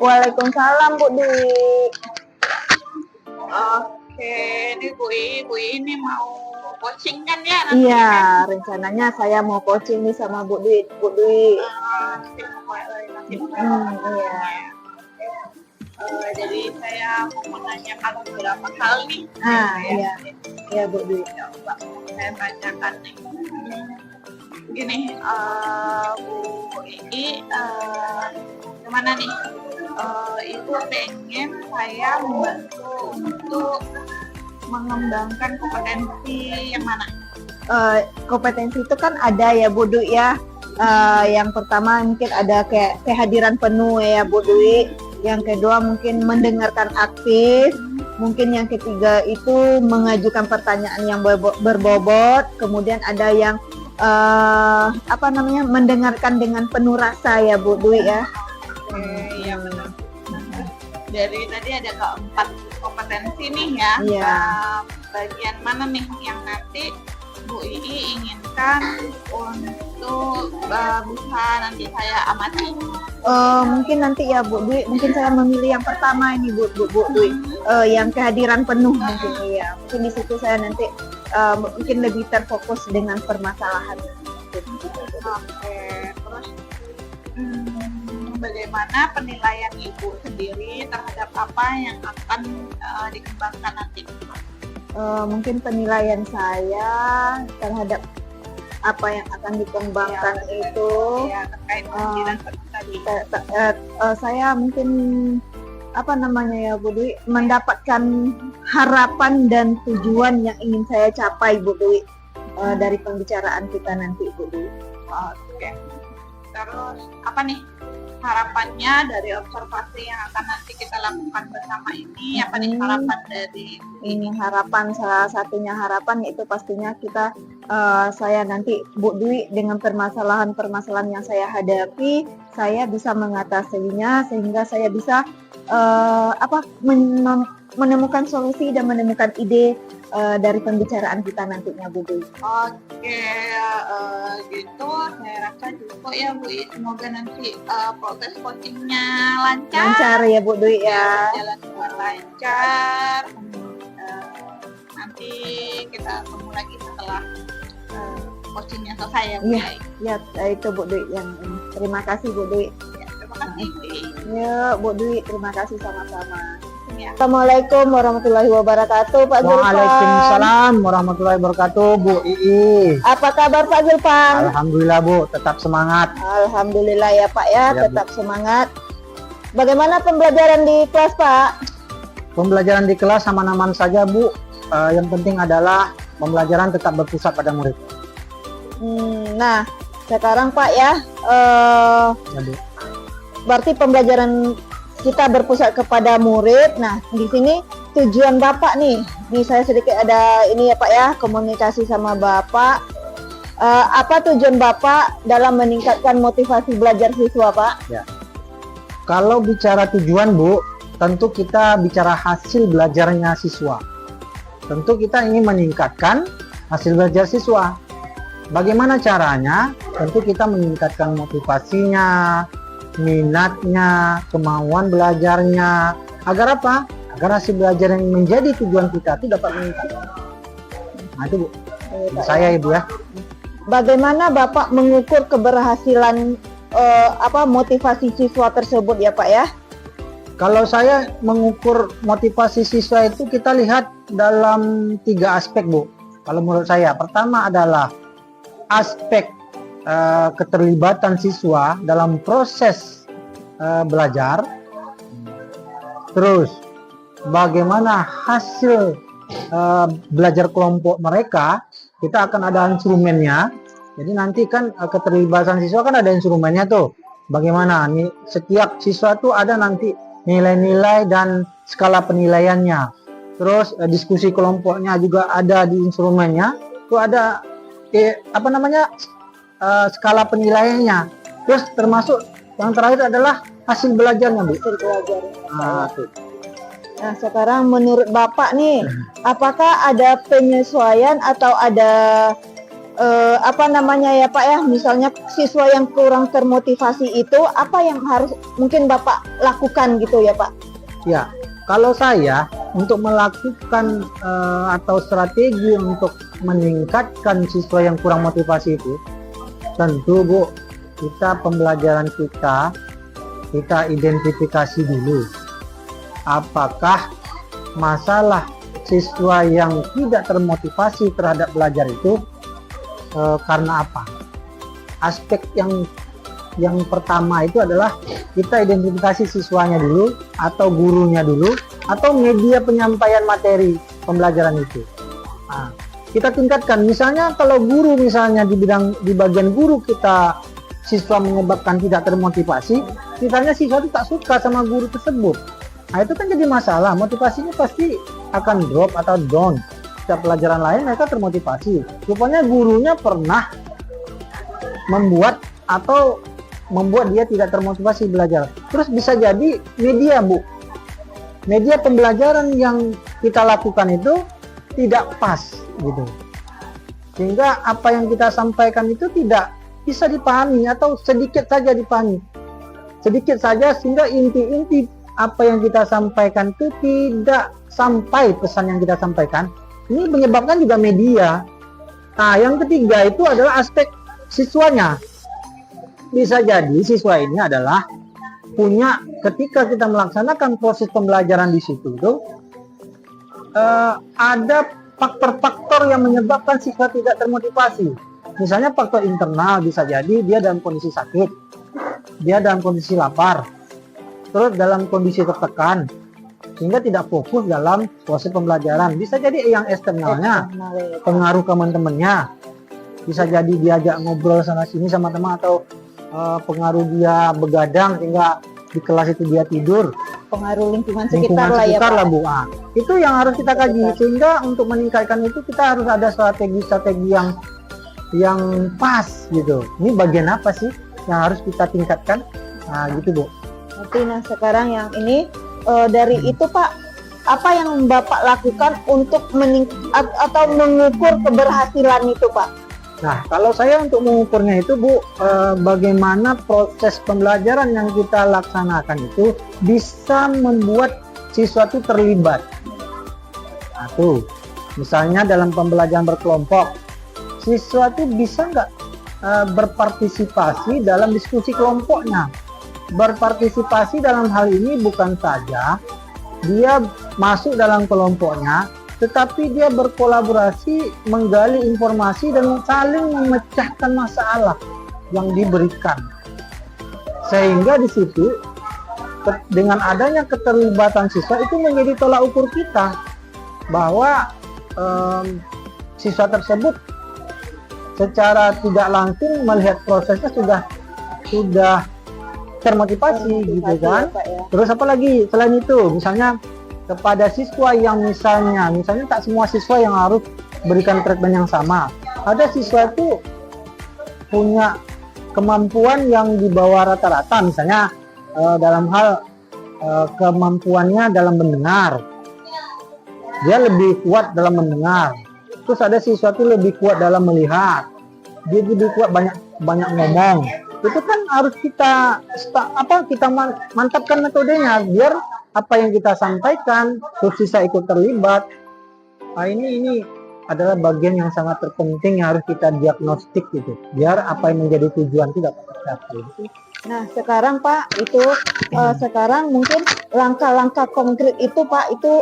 Waalaikumsalam Bu Dwi. Oke, ini Bu ini mau coaching kan ya nanti? Iya, rencananya saya mau coaching nih sama Bu Dwi. Iya. Jadi saya mau menanyakan beberapa hal nih. Iya. Iya Bu Dwi. Coba saya tanyakan nih. Gini, Bu Ii, gimana nih? Ibu pengen saya membantu untuk mengembangkan kompetensi yang mana? Kompetensi itu kan ada ya Bu Dwi ya. Yang pertama mungkin ada kayak kehadiran penuh ya Bu Dwi. Yang kedua mungkin mendengarkan aktif. Mungkin yang ketiga itu mengajukan pertanyaan yang berbobot. Kemudian ada yang mendengarkan dengan penuh rasa ya Bu Dwi ya. Iya benar. Dari tadi ada keempat kompetensi nih ya. Iya. Bagian mana nih yang nanti Bu Ii inginkan untuk bisa nanti saya amati? Mungkin nanti ya Bu Dwi, mungkin saya memilih yang pertama ini Bu Dwi, yang kehadiran penuh mungkin iya. Mungkin di situ saya nanti mungkin lebih terfokus dengan permasalahan. Oke, terus bagaimana penilaian Ibu sendiri terhadap apa yang akan dikembangkan nanti? Mungkin penilaian saya terhadap apa yang akan dikembangkan itu terkait kehadiran penuh tadi. Saya mungkin ya Bu Dwi, mendapatkan harapan dan tujuan yang ingin saya capai Bu Dwi dari pembicaraan kita nanti Bu Dwi. Oke. Terus apa nih harapannya dari observasi yang akan nanti kita lakukan bersama ini? Apa nih harapan dari ini? Harapan salah satunya yaitu pastinya kita saya nanti Bu Dwi dengan permasalahan yang saya hadapi, saya bisa mengatasinya sehingga saya bisa menemukan solusi dan menemukan ide dari pembicaraan kita nantinya Bu Dwi. Oke, gitu saya rasa cukup ya Bu. Semoga nanti proses coachingnya lancar ya Bu Dwi ya. Jalan dengan lancar. Nanti kita ketemu lagi setelah coachingnya selesai ya Bu. Iya, itu Bu Dwi yang terima kasih Bu Dwi. Ya, terima kasih Bu. Ya Bu Dwi, terima kasih sama-sama. Assalamualaikum warahmatullahi wabarakatuh Pak Zulfan. Waalaikumsalam warahmatullahi wabarakatuh Bu Ii. Apa kabar Pak Zulfan? Alhamdulillah Bu, tetap semangat. Alhamdulillah ya Pak ya, tetap Bu. Semangat. Bagaimana pembelajaran di kelas Pak? Pembelajaran di kelas aman-aman saja Bu. Yang penting adalah pembelajaran tetap berpusat pada murid. Nah sekarang Pak ya, Bu. Berarti pembelajaran kita berpusat kepada murid. Nah, di sini tujuan Bapak nih. Ini saya sedikit ada ini ya Pak ya, komunikasi sama Bapak. Apa tujuan Bapak dalam meningkatkan motivasi belajar siswa, Pak? Ya. Kalau bicara tujuan, Bu, tentu kita bicara hasil belajarnya siswa. Tentu kita ingin meningkatkan hasil belajar siswa. Bagaimana caranya? Tentu kita meningkatkan motivasinya, minatnya, kemauan belajarnya, agar apa? Agar hasil belajar yang menjadi tujuan kita itu dapat meningkat. Nah itu Bu, saya Ibu ya. Bagaimana Bapak mengukur keberhasilan motivasi siswa tersebut ya Pak ya? Kalau saya mengukur motivasi siswa itu kita lihat dalam 3 aspek Bu. Kalau menurut saya, pertama adalah aspek keterlibatan siswa dalam proses belajar, terus bagaimana hasil belajar kelompok mereka, kita akan ada instrumennya. Jadi nanti kan keterlibatan siswa kan ada instrumennya tuh, bagaimana nih setiap siswa tuh ada nanti nilai-nilai dan skala penilaiannya, terus diskusi kelompoknya juga ada di instrumennya, tuh ada skala penilaiannya. Terus termasuk yang terakhir adalah hasil belajarnya Bu. Hasil belajar. Nah sekarang menurut Bapak nih, apakah ada penyesuaian atau ada apa namanya ya Pak ya, misalnya siswa yang kurang termotivasi itu apa yang harus mungkin Bapak lakukan gitu ya Pak? Ya, kalau saya untuk melakukan atau strategi untuk meningkatkan siswa yang kurang motivasi itu, tentu Bu, kita pembelajaran kita identifikasi dulu apakah masalah siswa yang tidak termotivasi terhadap belajar itu karena apa. Aspek yang pertama itu adalah kita identifikasi siswanya dulu atau gurunya dulu atau media penyampaian materi pembelajaran itu. Nah, kita tingkatkan, misalnya kalau guru misalnya di bagian guru kita siswa menyebabkan tidak termotivasi, misalnya siswa itu tak suka sama guru tersebut. Nah, itu kan jadi masalah, motivasinya pasti akan drop atau down. Setiap pelajaran lain mereka termotivasi. Rupanya gurunya pernah membuat dia tidak termotivasi belajar. Terus bisa jadi media Bu, media pembelajaran yang kita lakukan itu tidak pas gitu, sehingga apa yang kita sampaikan itu tidak bisa dipahami atau sedikit saja dipahami, sedikit saja, sehingga inti-inti apa yang kita sampaikan itu tidak sampai pesan yang kita sampaikan. Ini menyebabkan juga media. Nah, yang ketiga itu adalah aspek siswanya. Bisa jadi siswa ini adalah punya, ketika kita melaksanakan proses pembelajaran di situ tuh ada faktor-faktor yang menyebabkan siswa tidak termotivasi. Misalnya faktor internal, bisa jadi dia dalam kondisi sakit, dia dalam kondisi lapar, terus dalam kondisi tertekan, sehingga tidak fokus dalam proses pembelajaran. Bisa jadi yang eksternalnya, pengaruh teman-temannya, bisa jadi diajak ngobrol sana sini sama teman, atau pengaruh dia begadang sehingga di kelas itu dia tidur, pengaruh lingkungan sekitar lah ya Pak. Bu. Itu yang harus kita kaji, sehingga untuk meningkatkan itu kita harus ada strategi-strategi yang pas gitu. Ini bagian apa sih yang harus kita tingkatkan? Nah, gitu Bu. Oke, nah sekarang yang ini dari itu Pak, apa yang Bapak lakukan untuk atau mengukur keberhasilan itu Pak? Nah, kalau saya untuk mengukurnya itu Bu, bagaimana proses pembelajaran yang kita laksanakan itu bisa membuat siswa itu terlibat. Nah, tuh, misalnya dalam pembelajaran berkelompok, siswa itu bisa nggak berpartisipasi dalam diskusi kelompoknya. Berpartisipasi dalam hal ini bukan saja dia masuk dalam kelompoknya, tetapi dia berkolaborasi, menggali informasi dan saling memecahkan masalah yang diberikan. Sehingga di situ dengan adanya keterlibatan siswa itu menjadi tolak ukur kita bahwa siswa tersebut secara tidak langsung melihat prosesnya sudah termotivasi gitu kan. Terus apa lagi selain itu, misalnya kepada siswa yang misalnya tak semua siswa yang harus berikan treatment yang sama. Ada siswa itu punya kemampuan yang di bawah rata-rata, misalnya dalam hal kemampuannya dalam mendengar, dia lebih kuat dalam mendengar. Terus ada siswa itu lebih kuat dalam melihat, dia lebih kuat banyak ngomong. Itu kan harus kita mantapkan metodenya biar apa yang kita sampaikan terus siswa ikut terlibat. Nah, ini adalah bagian yang sangat terpenting yang harus kita diagnostik gitu, biar apa yang menjadi tujuan itu dapat tercapai. Nah, sekarang Pak, itu sekarang mungkin langkah-langkah konkret itu Pak, itu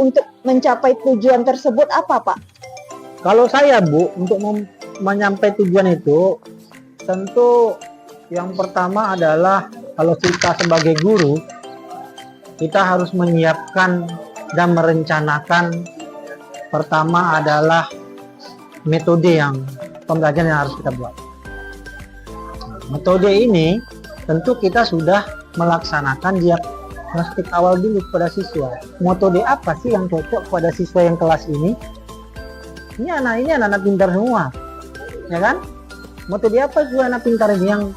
untuk mencapai tujuan tersebut apa Pak? Kalau saya Bu, untuk mencapai tujuan itu, tentu yang pertama adalah kalau kita sebagai guru, kita harus menyiapkan dan merencanakan. Pertama adalah metode yang pembelajaran yang harus kita buat. Metode ini tentu kita sudah melaksanakan diagnostik awal dulu kepada siswa. Metode apa sih yang cocok pada siswa yang kelas ini? Ini anak-anak pintar semua, ya kan? Metode apa sih anak pintar ini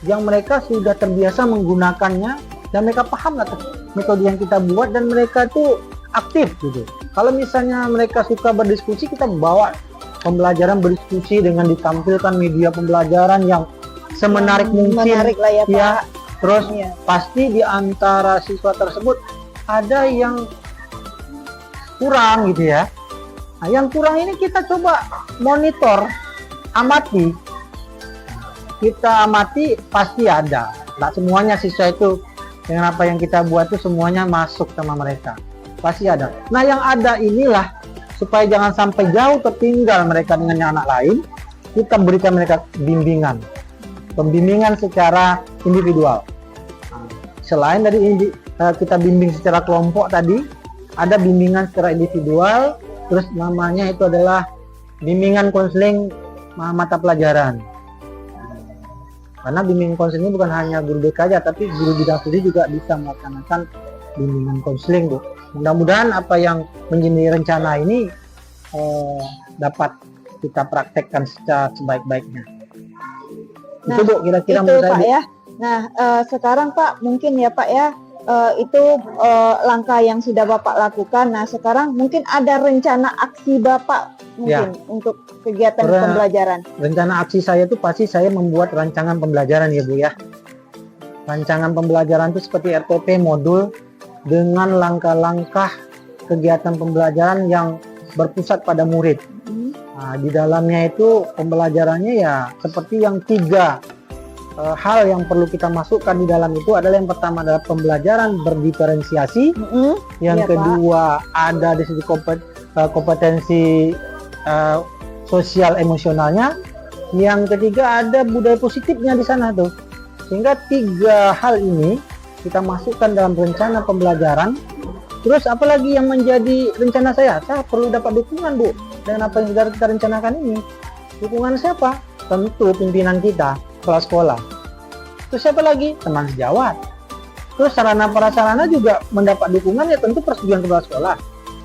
yang mereka sudah terbiasa menggunakannya dan mereka paham lah metode yang kita buat dan mereka tuh aktif gitu. Kalau misalnya mereka suka berdiskusi, kita bawa pembelajaran berdiskusi dengan ditampilkan media pembelajaran yang semenarik mungkin. Menarik lah ya Pak. Ya, terus Iya. pasti di antara siswa tersebut ada yang kurang gitu ya. Nah, yang kurang ini kita coba monitor, amati. Kita amati pasti ada. Nggak semuanya siswa itu dengan apa yang kita buat itu semuanya masuk sama mereka. Pasti ada. Nah, yang ada inilah supaya jangan sampai jauh tertinggal mereka dengan yang anak lain, kita berikan mereka bimbingan. Pembimbingan secara individual. Nah, selain dari kita bimbing secara kelompok tadi, ada bimbingan secara individual, terus namanya itu adalah bimbingan konseling mata pelajaran. Karena bimbingan konseling ini bukan hanya guru BK aja, tapi guru bidang studi juga bisa melaksanakan bimbingan konseling, Bu. Mudah-mudahan apa yang menjadi rencana ini dapat kita praktekkan secara sebaik-baiknya. Nah, Itu Bu, kira-kira itu menurut saya, Pak Bu. ya. Nah, sekarang Pak mungkin ya Pak ya, itu langkah yang sudah Bapak lakukan. Nah, sekarang mungkin ada rencana aksi Bapak mungkin untuk kegiatan pembelajaran. Rencana aksi saya itu pasti saya membuat rancangan pembelajaran ya Bu ya. Rancangan pembelajaran itu seperti RPP modul dengan langkah-langkah kegiatan pembelajaran yang berpusat pada murid. Nah, di dalamnya itu pembelajarannya ya seperti yang 3 hal yang perlu kita masukkan di dalam itu adalah yang pertama adalah pembelajaran berdiferensiasi, yang Iya, kedua ada di sisi kompetensi sosial emosionalnya, yang ketiga ada budaya positifnya di sana tuh. Sehingga 3 hal ini kita masukkan dalam rencana pembelajaran. Terus apalagi yang menjadi rencana saya perlu dapat dukungan Bu dengan apa yang sudah kita rencanakan ini. Dukungan siapa? Tentu pimpinan kita, kepala sekolah. Terus siapa lagi? Teman sejawat. Terus sarana prasarana juga mendapat dukungan ya tentu persetujuan kepala sekolah.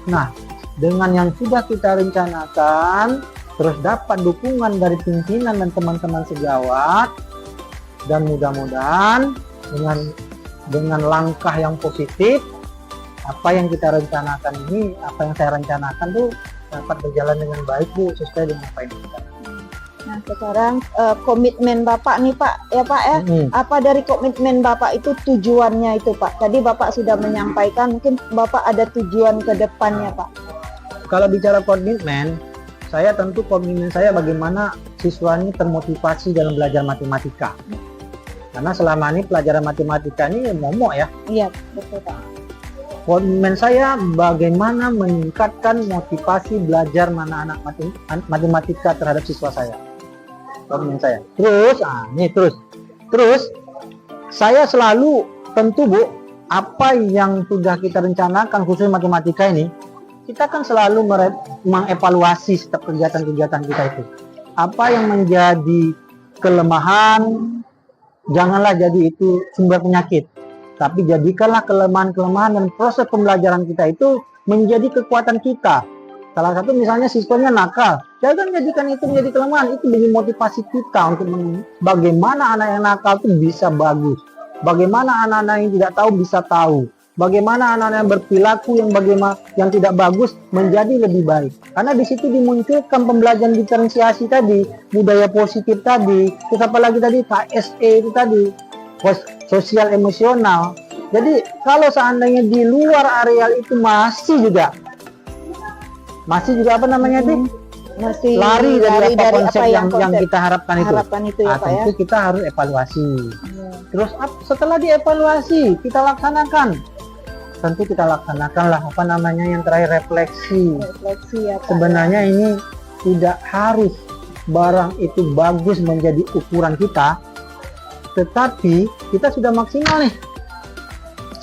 Nah, dengan yang sudah kita rencanakan, terus dapat dukungan dari pimpinan dan teman-teman sejawat, dan mudah-mudahan dengan langkah yang positif, apa yang kita rencanakan ini, apa yang saya rencanakan tuh dapat berjalan dengan baik Bu, sesuai dengan apa yang kita. Nah, sekarang komitmen Bapak nih Pak, ya Pak ya. Apa dari komitmen Bapak itu tujuannya itu Pak? Tadi Bapak sudah menyampaikan, mungkin Bapak ada tujuan ke depannya Pak. Kalau bicara komitmen, saya tentu komitmen saya bagaimana siswa ini termotivasi dalam belajar matematika. Karena selama ini pelajaran matematika ini momok ya. Iya, betul Pak. Komitmen saya bagaimana meningkatkan motivasi belajar anak matematika terhadap siswa saya. Komitmen saya. Terus saya selalu tentu Bu, apa yang sudah kita rencanakan khusus matematika ini, kita kan selalu mengevaluasi setiap kegiatan-kegiatan kita itu. Apa yang menjadi kelemahan, janganlah jadi itu sumber penyakit. Tapi jadikanlah kelemahan-kelemahan dan proses pembelajaran kita itu menjadi kekuatan kita. Salah satu misalnya siswanya nakal, jangan jadikan itu menjadi kelemahan, itu menjadi motivasi kita untuk bagaimana anak yang nakal itu bisa bagus, bagaimana anak-anak yang tidak tahu bisa tahu, bagaimana anak-anak yang berperilaku yang tidak bagus menjadi lebih baik. Karena di situ dimunculkan pembelajaran diferensiasi tadi, budaya positif tadi, terus apalagi tadi KSE itu tadi, sosial emosional. Jadi kalau seandainya di luar areal itu masih juga apa namanya itu masih lari dari konsep yang konsep kita harapkan itu. itu ya Pak ya. Tentu kita harus evaluasi. Terus setelah dievaluasi kita laksanakan. Tentu kita laksanakanlah apa namanya yang terakhir refleksi ya Pak. Sebenarnya ini tidak harus barang itu bagus menjadi ukuran kita, tetapi kita sudah maksimal nih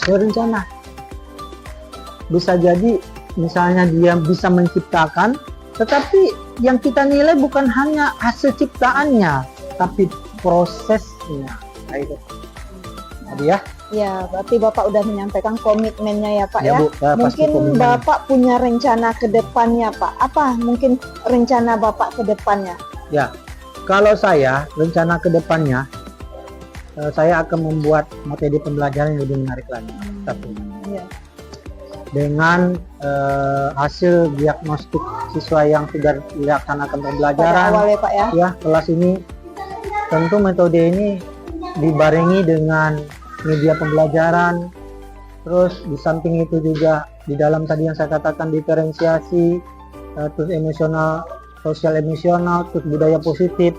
berencana. Bisa jadi misalnya dia bisa menciptakan, tetapi yang kita nilai bukan hanya hasil ciptaannya, tapi prosesnya. Nah, itu tadi ya. Ya, berarti Bapak udah menyampaikan komitmennya ya Pak ya. Bu, mungkin Bapak punya rencana ke depannya Pak. Apa mungkin rencana Bapak ke depannya? Ya, kalau saya rencana ke depannya, saya akan membuat materi pembelajaran yang lebih menarik lagi. Satu. Ya. dengan hasil diagnostik siswa yang sudah dilaksanakan Pada pembelajaran awal ya Pak ya. ya kelas ini. Tentu metode ini dibarengi dengan media pembelajaran, terus di samping itu juga di dalam tadi yang saya katakan diferensiasi, terus emosional, sosial emosional, terus budaya positif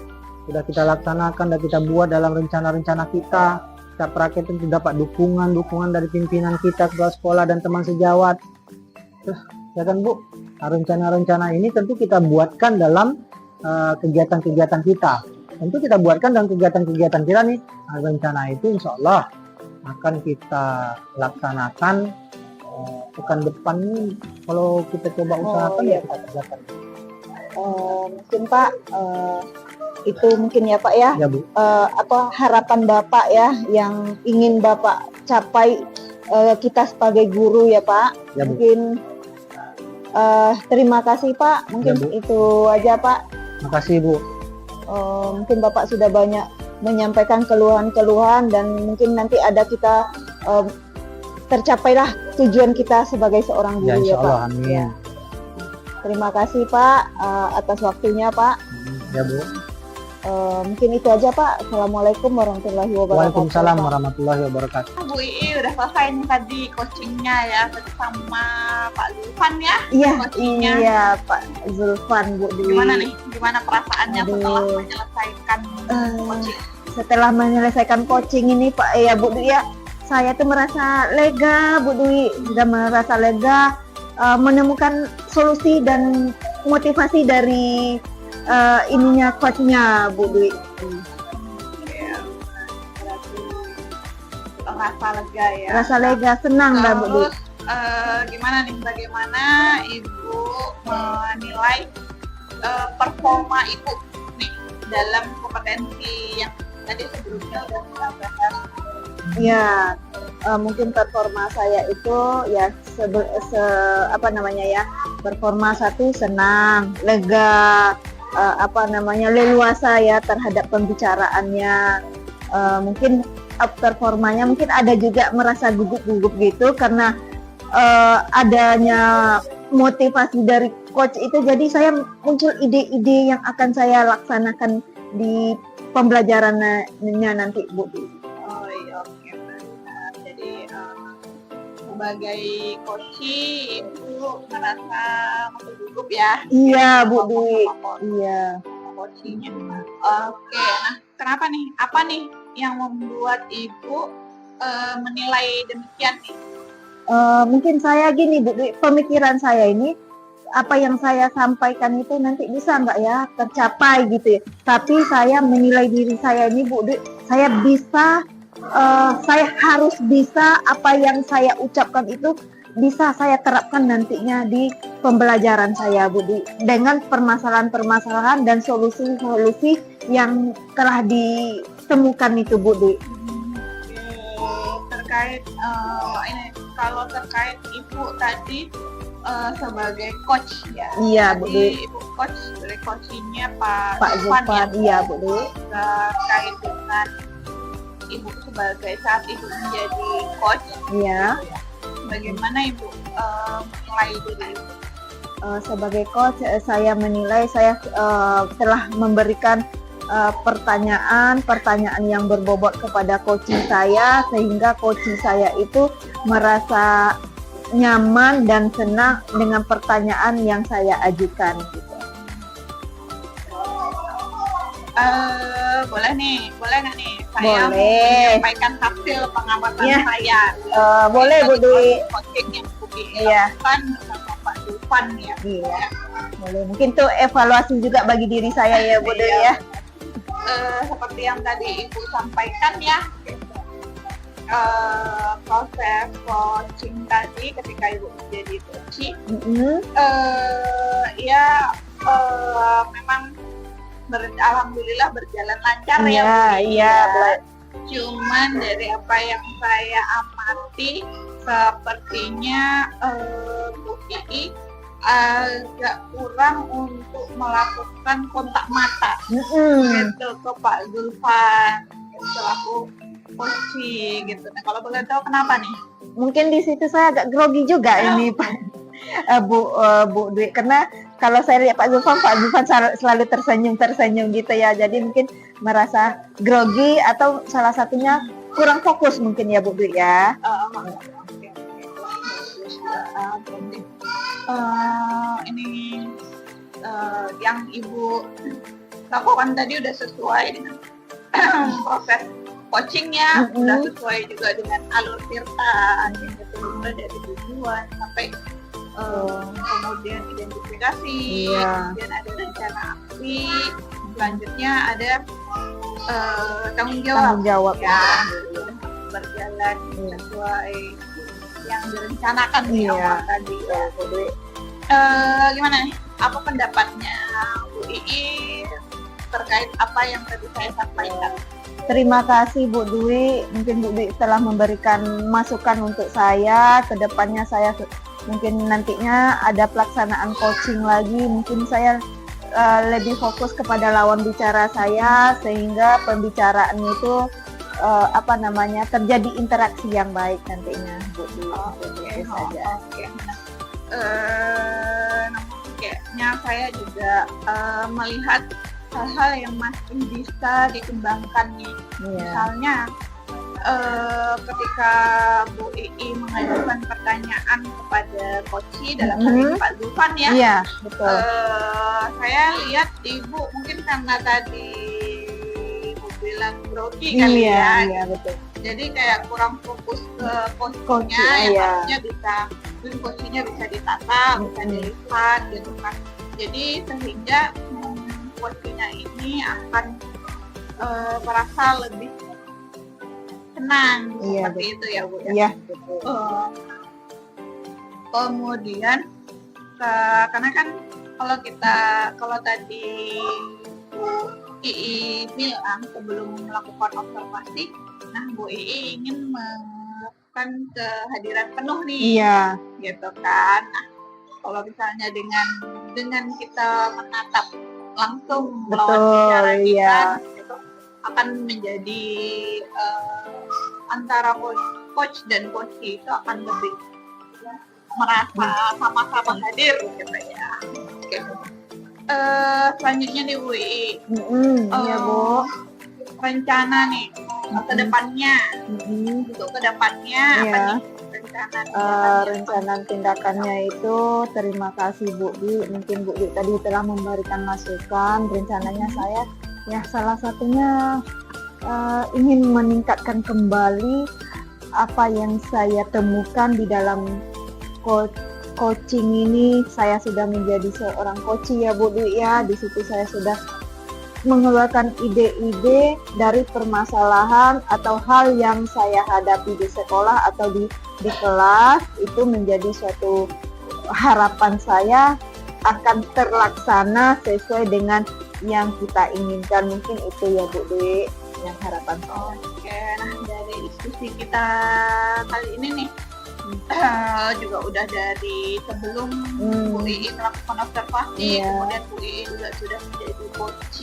sudah kita laksanakan dan kita buat dalam rencana-rencana kita praktek tentu dapat dukungan dari pimpinan kita, kepala sekolah dan teman sejawat. Terus ya kan Bu, rencana-rencana ini tentu kita buatkan dalam kegiatan-kegiatan kita. Tentu kita buatkan dalam kegiatan-kegiatan kita nih. Rencana itu insya Allah akan kita laksanakan pekan depan nih. Kalau kita coba usahakan iya. ya kita kerjakan. Mungkin Pak itu mungkin ya Pak ya. Ya Bu. Apa harapan Bapak ya yang ingin Bapak capai kita sebagai guru ya Pak. Ya Bu. Mungkin terima kasih Pak. Mungkin Ya, Bu. itu aja Pak. Makasih Bu. Mungkin Bapak sudah banyak menyampaikan keluhan-keluhan dan mungkin nanti ada kita tercapailah tujuan kita sebagai seorang Ya guru insya ya Allah, Pak. amin. Ya. Terima kasih Pak atas waktunya Pak. Ya Bu. Mungkin itu aja Pak. Assalamualaikum warahmatullahi wabarakatuh. Waalaikumsalam Pak. warahmatullahi wabarakatuh. Bu Ii udah selesai nih tadi coachingnya ya bersama Pak Zulfan ya. Iya, Coachingnya. iya Pak Zulfan Bu Dwi. Gimana nih? Gimana perasaannya Aduh. setelah menyelesaikan coaching? Setelah menyelesaikan coaching ini Pak ya Bu Dwi ya, saya tuh merasa lega Bu Dwi, sudah merasa lega menemukan solusi dan motivasi dari ininya coachnya Bu Dwi. Ya, berarti rasa lega ya. Rasa lega, senang dah Bu Dwi. Terus gimana nih? Bagaimana Ibu menilai performa Ibu nih dalam kompetensi yang tadi sebelumnya udah kita bahas? Ya, mungkin performa saya itu ya apa namanya ya, performa satu senang, lega, leluasa ya terhadap pembicaraannya. Mungkin performanya mungkin ada juga merasa gugup-gugup gitu karena adanya motivasi dari coach itu, jadi saya muncul ide-ide yang akan saya laksanakan di pembelajarannya nanti Bu. Oh iya, oke. Nah, jadi sebagai coach Ibu merasa gugup ya? Iya Bu Dwi, Sama iya. coachingnya. Oke, nah kenapa nih? Apa nih yang membuat Ibu menilai demikian nih? Mungkin saya gini Bu Dwi, pemikiran saya ini apa yang saya sampaikan itu nanti bisa nggak ya tercapai gitu ya. Tapi saya menilai diri saya ini Bu Dwi, saya bisa, saya harus bisa apa yang saya ucapkan itu bisa saya terapkan nantinya di pembelajaran saya Bu Dwi, dengan permasalahan-permasalahan dan solusi-solusi yang telah ditemukan itu Bu Dwi. Terkait ini, kalau terkait Ibu tadi sebagai coach ya. Iya Bu Dwi. Tadi Ibu coach dari coachingnya Pak Pak Zulfan, iya Bu Dwi. Terkait dengan Ibu sebagai saat Ibu menjadi coach, Iya. bagaimana Ibu menilai diri Ibu? Sebagai coach, saya menilai saya telah memberikan pertanyaan yang berbobot kepada coaching saya, sehingga coaching saya itu merasa nyaman dan senang dengan pertanyaan yang saya ajukan gitu. Boleh nggak nih saya Boleh. menyampaikan hasil pengamatan Iya. saya? Boleh Bu Dwi. Coaching yang Bu Dwi Iya. lakukan bersama Pak Zulfan ya. Iya. Boleh. Mungkin itu evaluasi juga bagi diri saya ya Bu Dwi ya. Seperti yang tadi Ibu sampaikan ya, proses coaching tadi ketika Ibu menjadi coaching, memang alhamdulillah berjalan lancar ya Bu. Iya. Cuman dari apa yang saya amati, sepertinya Bu Ii agak kurang untuk melakukan kontak mata gitu ke Pak Zulfan selaku Koci gitu. Nah, kalau boleh tahu kenapa nih? Mungkin di situ saya agak grogi juga ini Pak Bu Dwi, karena kalau saya lihat Pak Zulfan selalu tersenyum gitu ya, jadi mungkin merasa grogi atau salah satunya kurang fokus mungkin ya Bu Dwi ya. Oke. Berarti, ini yang Ibu lakukan tadi udah sesuai dengan proses coachingnya, udah sesuai juga dengan alur tirta gitu, mulai dari tujuan sampai kemudian identifikasi, kemudian ada rencana aksi, selanjutnya ada tanggung jawab ya, berjalan sesuai yang direncanakan nih awal tadi ya. Gimana nih? Apa pendapatnya Bu Ii terkait apa yang tadi saya sampaikan? Terima kasih Bu Dwi, mungkin Bu Dwi telah memberikan masukan untuk saya. Kedepannya saya mungkin nantinya ada pelaksanaan coaching lagi, mungkin saya lebih fokus kepada lawan bicara saya sehingga pembicaraan itu terjadi interaksi yang baik nantinya Bu Dwi. Oke. Kayaknya saya juga melihat hal-hal yang masih bisa dikembangkan nih. Misalnya ketika Bu Ii mengajukan pertanyaan kepada Koci dalam hal ini Pak Zulfan ya. Iya, betul. Saya lihat Ibu mungkin karena tadi Ibu bilang grogi kali ya. Iya, betul. Jadi kayak kurang fokus ke coachingnya yang harusnya bisa, coachingnya bisa ditata, bisa dilihat gitu kan. Jadi sehingga coachingnya ini akan merasa lebih tenang seperti itu ya Bu. Iya, betul. Kemudian karena kan kalau tadi Bu Ii bilang sebelum melakukan observasi, nah Bu Ii ingin melakukan kehadiran penuh nih, gitu kan. Nah, kalau misalnya dengan kita menatap langsung lawan bicara kita, itu akan menjadi antara coach dan coach itu akan lebih merasa sama-sama hadir gitu ya. Selanjutnya nih Bu Ii, Bu. rencana nih ke depannya, untuk ke depannya apa nih rencana tindakannya itu? Terima kasih Bu Dwi, mungkin Bu Dwi tadi telah memberikan masukan. Rencananya saya ya salah satunya ingin meningkatkan kembali apa yang saya temukan di dalam coaching ini. Saya sudah menjadi seorang coach ya Bu Dwi ya. Di situ saya sudah mengeluarkan ide-ide dari permasalahan atau hal yang saya hadapi di sekolah atau di kelas, itu menjadi suatu harapan saya akan terlaksana sesuai dengan yang kita inginkan. Mungkin itu ya Bu Dwi yang harapan saya. Oke, nah dari diskusi kita kali ini nih juga udah dari sebelum Bu Ii melakukan observasi, kemudian Bu Ii juga sudah menjadi coach,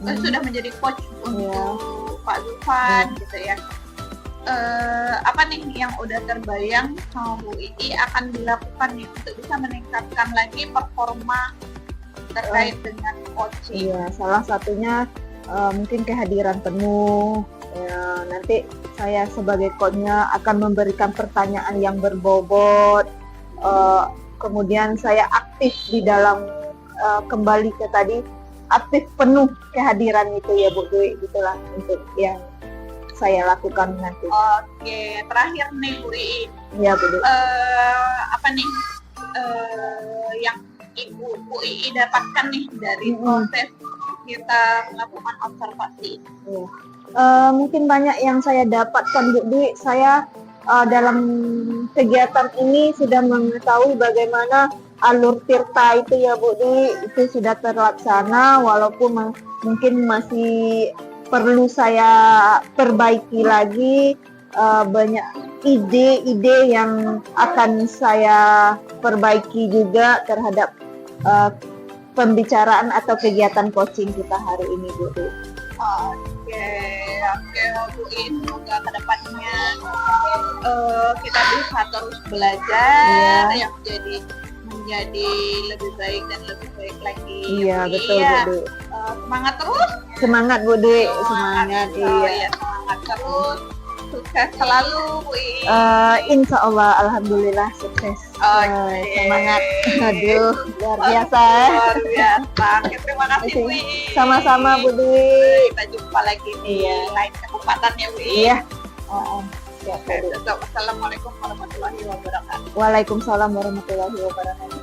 sudah menjadi coach untuk Pak Zulfan gitu ya. Apa nih yang udah terbayang sama Bu Ii akan dilakukan nih untuk bisa meningkatkan lagi performa terkait dengan coaching? Iya, salah satunya mungkin kehadiran penuh. Nanti saya sebagai coachnya akan memberikan pertanyaan yang berbobot. Kemudian saya aktif di dalam kembali ke tadi, aktif penuh kehadiran itu ya Bu Dwi, gitulah untuk yang saya lakukan nanti. Oke, terakhir nih Bu Ii. Ya Bu Dwi. Apa nih yang Bu Ii dapatkan nih dari proses kita melakukan observasi? Mungkin banyak yang saya dapatkan Bu Dwi. Saya dalam kegiatan ini sudah mengetahui bagaimana alur tirta itu ya Bu Dwi, itu sudah terlaksana walaupun mungkin masih perlu saya perbaiki lagi. Banyak ide-ide yang akan saya perbaiki juga terhadap pembicaraan atau kegiatan coaching kita hari ini Bu Dwi. Oke, Ya, oke Bu In, semoga kedepannya kita bisa terus belajar yang menjadi lebih baik dan lebih baik lagi. Iya, Bu betul In. Bu Dwi. Semangat terus. Semangat Bu Dwi, semangat. Oh, Iya. iya, semangat terus. Sukses selalu Bu In. Insya Allah, alhamdulillah sukses. Oke. Semangat. Aduh, luar biasa. Luar biasa. Oke, terima kasih Bu In. Sama-sama Bu Dwi. Kita jumpa lagi di lain kesempatan ya Bu In. Iya. Assalamualaikum warahmatullahi wabarakatuh. Waalaikumsalam warahmatullahi wabarakatuh.